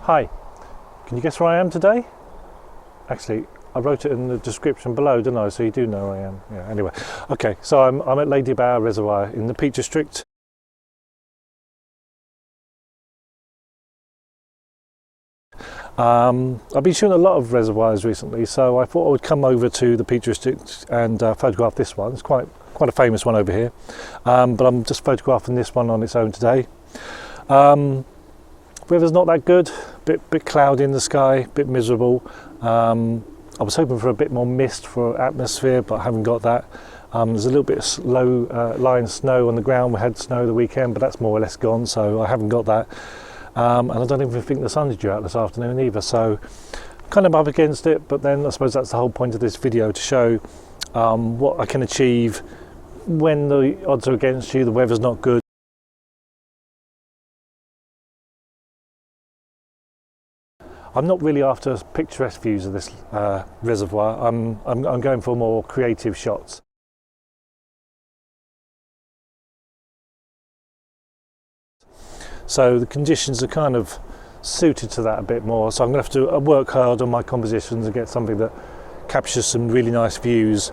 Hi, can you guess where I am today? Actually, I wrote it in the description below, didn't I? So you do know where I am. Yeah, anyway. Okay, so I'm at Ladybower Reservoir in the Peak District. I've been shooting a lot of reservoirs recently, so I thought I would come over to the Peak District and photograph this one. It's quite a famous one over here, but I'm just photographing this one on its own today. Weather's not that good, bit cloudy in the sky, a bit miserable. I was hoping for a bit more mist for atmosphere, but I haven't got that. There's a little bit of lying snow on the ground. We had snow the weekend, but that's more or less gone, so I haven't got that. And I don't even think the sun's due out this afternoon either, so kind of up against it. But then I suppose that's the whole point of this video, to show what I can achieve when the odds are against you, the weather's not good. I'm not really after picturesque views of this reservoir. I'm going for more creative shots. So the conditions are kind of suited to that a bit more. So I'm going to have to work hard on my compositions and get something that captures some really nice views,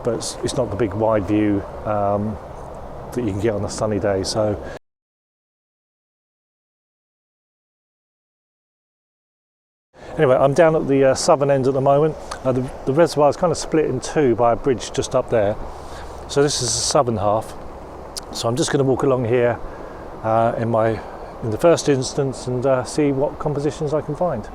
but it's not the big wide view that you can get on a sunny day. So. Anyway, I'm down at the southern end at the moment. The reservoir is kind of split in two by a bridge just up there. So this is the southern half. So I'm just going to walk along here in the first instance and see what compositions I can find.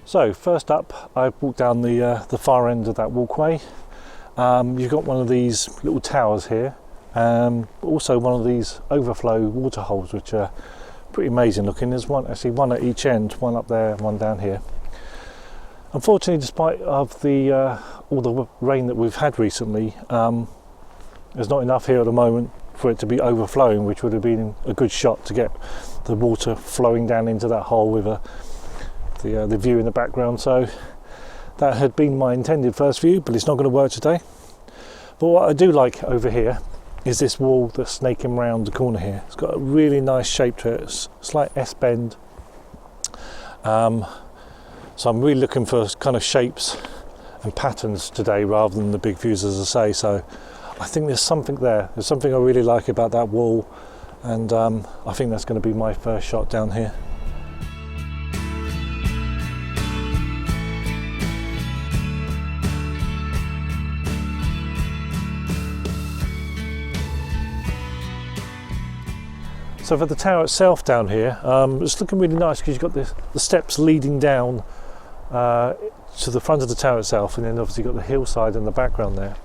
So first up, I walked down the far end of that walkway. You've got one of these little towers here, also one of these overflow water holes, which are pretty amazing looking. There's actually one at each end, one up there, one down here. Unfortunately, despite of all the rain that we've had recently, there's not enough here at the moment for it to be overflowing, which would have been a good shot to get the water flowing down into that hole with the view in the background. So that had been my intended first view, but it's not going to work today. But what I do like over here is this wall that's snaking round the corner here. It's got a really nice shape to it. It's a slight S-bend. So I'm really looking for kind of shapes and patterns today rather than the big views, as I say. So I think there's something there. There's something I really like about that wall, and I think that's going to be my first shot down here. So for the tower itself down here, it's looking really nice because you've got the steps leading down to the front of the tower itself, and then obviously you've got the hillside in the background there.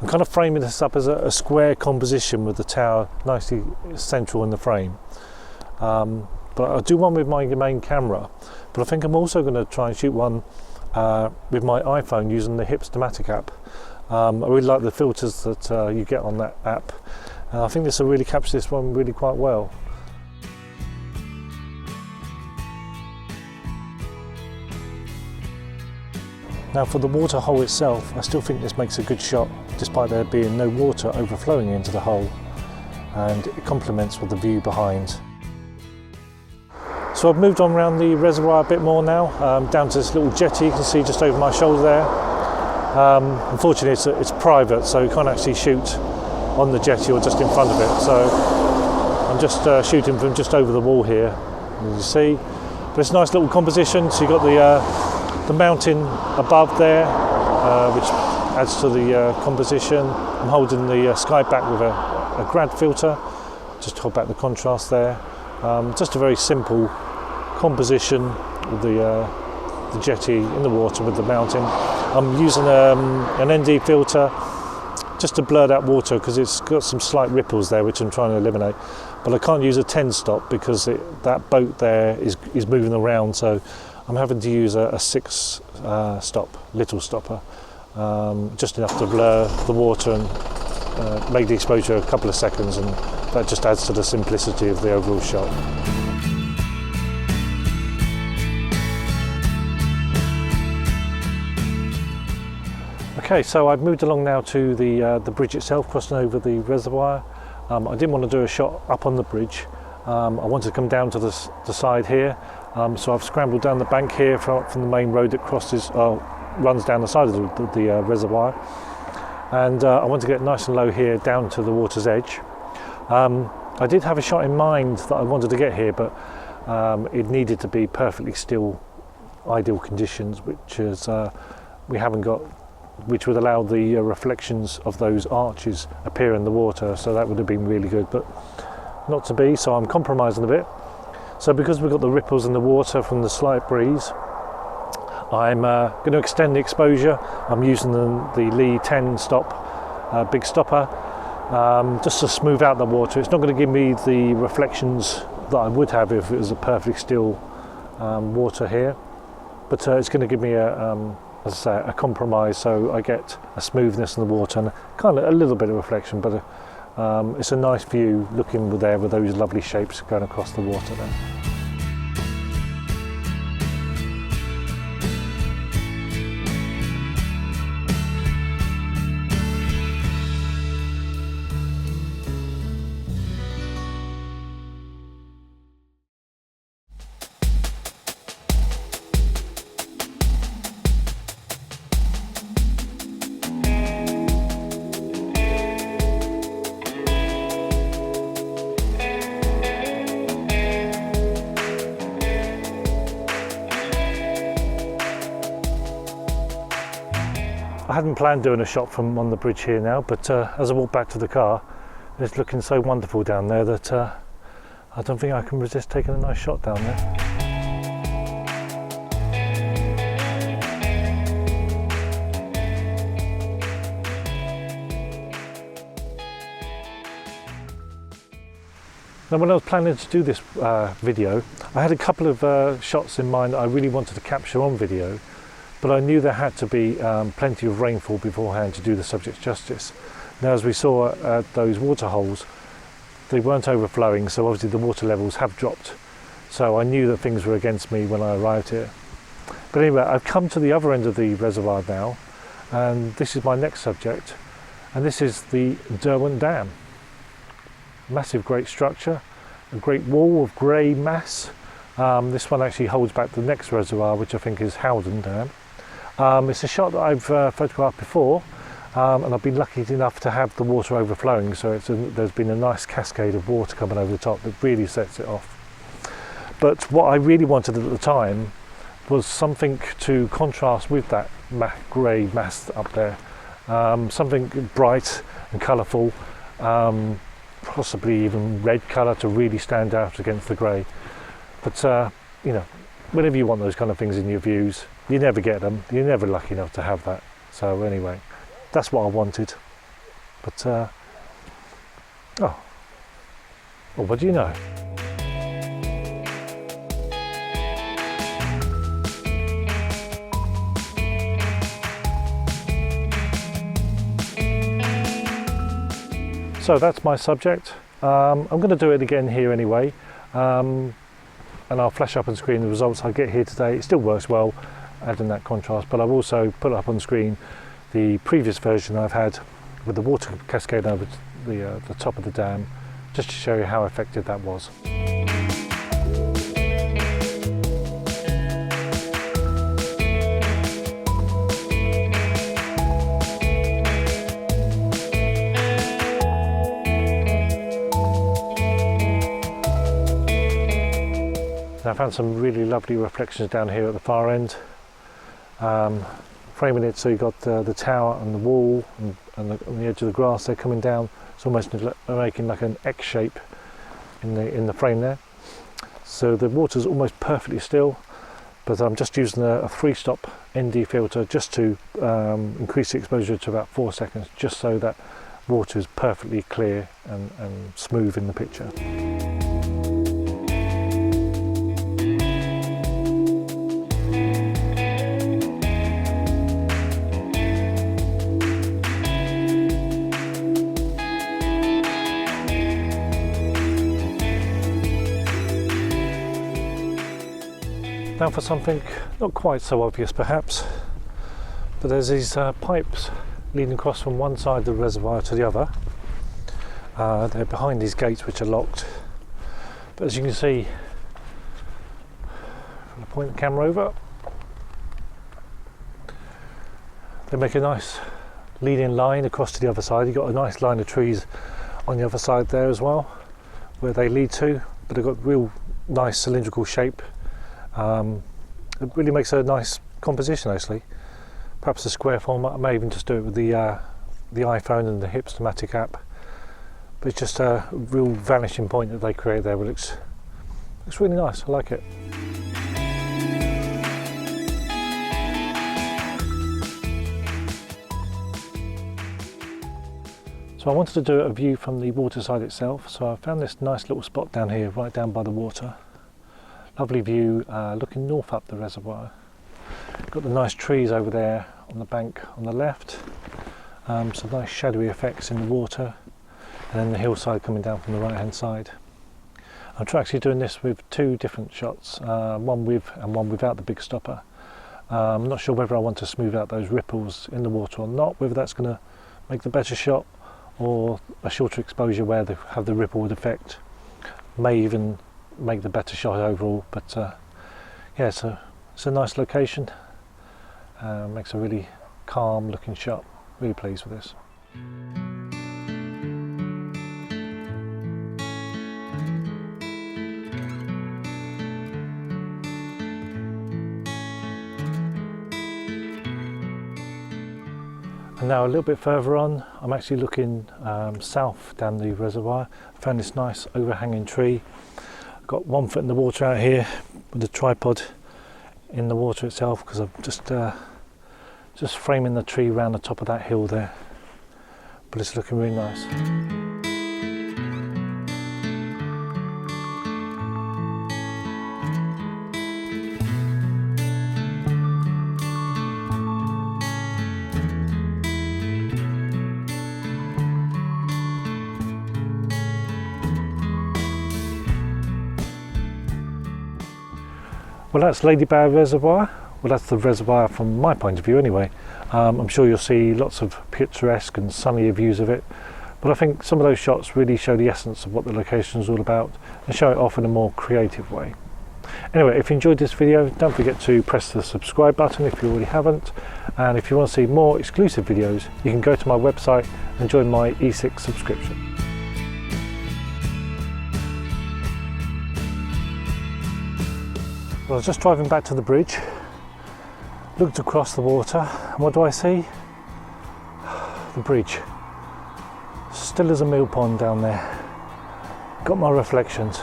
I'm kind of framing this up as a square composition with the tower nicely central in the frame. But I'll do one with my main camera, but I think I'm also going to try and shoot one with my iPhone using the Hipstamatic app. I really like the filters that you get on that app. I think this will really capture this one really quite well. Now for the water hole itself, I still think this makes a good shot, despite there being no water overflowing into the hole, and it complements with the view behind. So I've moved on around the reservoir a bit more now, down to this little jetty you can see just over my shoulder there. Unfortunately it's private, so you can't actually shoot on the jetty or just in front of it, so I'm just shooting from just over the wall here, as you see. But it's a nice little composition. So you've got the mountain above there, which adds to the composition. I'm holding the sky back with a grad filter just to hold back the contrast there. Just a very simple composition with the jetty in the water with the mountain. I'm using an ND filter just to blur that water because it's got some slight ripples there, which I'm trying to eliminate. But I can't use a 10 stop because that boat there is moving around, so I'm having to use a 6 stop, little stopper, just enough to blur the water and make the exposure a couple of seconds, and that just adds to the simplicity of the overall shot. Okay, so I've moved along now to the bridge itself, crossing over the reservoir. I didn't want to do a shot up on the bridge. I wanted to come down to the side here, so I've scrambled down the bank here from the main road that runs down the side of the reservoir, and I want to get nice and low here down to the water's edge. I did have a shot in mind that I wanted to get here, but it needed to be perfectly still, ideal conditions, which is we haven't got, which would allow the reflections of those arches appear in the water, so that would have been really good, but not to be, so I'm compromising a bit. So because we've got the ripples in the water from the slight breeze, I'm going to extend the exposure. I'm using the Lee 10 stop, big stopper, just to smooth out the water. It's not going to give me the reflections that I would have if it was a perfect still water here, but it's going to give me as I say, a compromise, so I get a smoothness in the water and kind of a little bit of reflection, but it's a nice view looking there with those lovely shapes going across the water there. I hadn't planned doing a shot from on the bridge here now, but as I walk back to the car, it's looking so wonderful down there that I don't think I can resist taking a nice shot down there. Now, when I was planning to do this video, I had a couple of shots in mind that I really wanted to capture on video, but I knew there had to be plenty of rainfall beforehand to do the subject justice. Now, as we saw at those water holes, they weren't overflowing, so obviously the water levels have dropped. So I knew that things were against me when I arrived here. But anyway, I've come to the other end of the reservoir now, and this is my next subject, and this is the Derwent Dam. Massive, great structure, a great wall of grey mass. This one actually holds back the next reservoir, which I think is Howden Dam. It's a shot that I've photographed before, and I've been lucky enough to have the water overflowing, so there's been a nice cascade of water coming over the top that really sets it off. But what I really wanted at the time was something to contrast with that grey mass up there, something bright and colourful, possibly even red colour to really stand out against the grey. But you know, whenever you want those kind of things in your views, you never get them. You're never lucky enough to have that. So anyway, that's what I wanted. But well, what do you know? So that's my subject. I'm going to do it again here anyway, and I'll flash up on screen the results I get here today. It still works well, adding that contrast, but I've also put up on screen the previous version I've had with the water cascading over the top of the dam, just to show you how effective that was. I found some really lovely reflections down here at the far end, framing it so you've got the tower and the wall and on the edge of the grass there coming down. It's almost making like an X shape in the frame there. So the water's almost perfectly still, but I'm just using a 3-stop ND filter just to increase the exposure to about 4 seconds, just so that water is perfectly clear and smooth in the picture. Now for something not quite so obvious perhaps, But there's these pipes leading across from one side of the reservoir to the other. They're behind these gates which are locked. But as you can see, if I point the camera over, they make a nice leading line across to the other side. You've got a nice line of trees on the other side there as well, where they lead to, but they've got real nice cylindrical shape. It really makes a nice composition actually. Perhaps a square form. I may even just do it with the iPhone and the Hipstamatic app. But it's just a real vanishing point that they create there. It looks really nice. I like it. So I wanted to do a view from the waterside itself. So I found this nice little spot down here, right down by the water. Lovely view, looking north up the reservoir. Got the nice trees over there on the bank on the left. Some nice shadowy effects in the water. And then the hillside coming down from the right hand side. I'm actually doing this with two different shots, one with and one without the big stopper. I'm not sure whether I want to smooth out those ripples in the water or not, whether that's going to make the better shot, or a shorter exposure where they have the rippled effect may even make the better shot overall. But yeah, it's a nice location, makes a really calm looking shot. Really pleased with this. And now a little bit further on, I'm actually looking south down the reservoir. I found this nice overhanging tree. I've got 1 foot in the water out here with the tripod in the water itself, because I'm just framing the tree around the top of that hill there. But it's looking really nice. Well, that's Ladybower Reservoir. Well, that's the reservoir from my point of view anyway. I'm sure you'll see lots of picturesque and sunnier views of it, but I think some of those shots really show the essence of what the location is all about and show it off in a more creative way. Anyway, if you enjoyed this video, don't forget to press the subscribe button if you already haven't, and if you want to see more exclusive videos, you can go to my website and join my E6 subscription. Well, I was just driving back to the bridge, looked across the water, and what do I see? The bridge. Still as a mill pond down there. Got my reflections.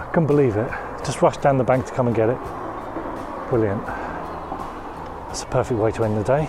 Couldn't believe it. Just rushed down the bank to come and get it. Brilliant. That's a perfect way to end the day.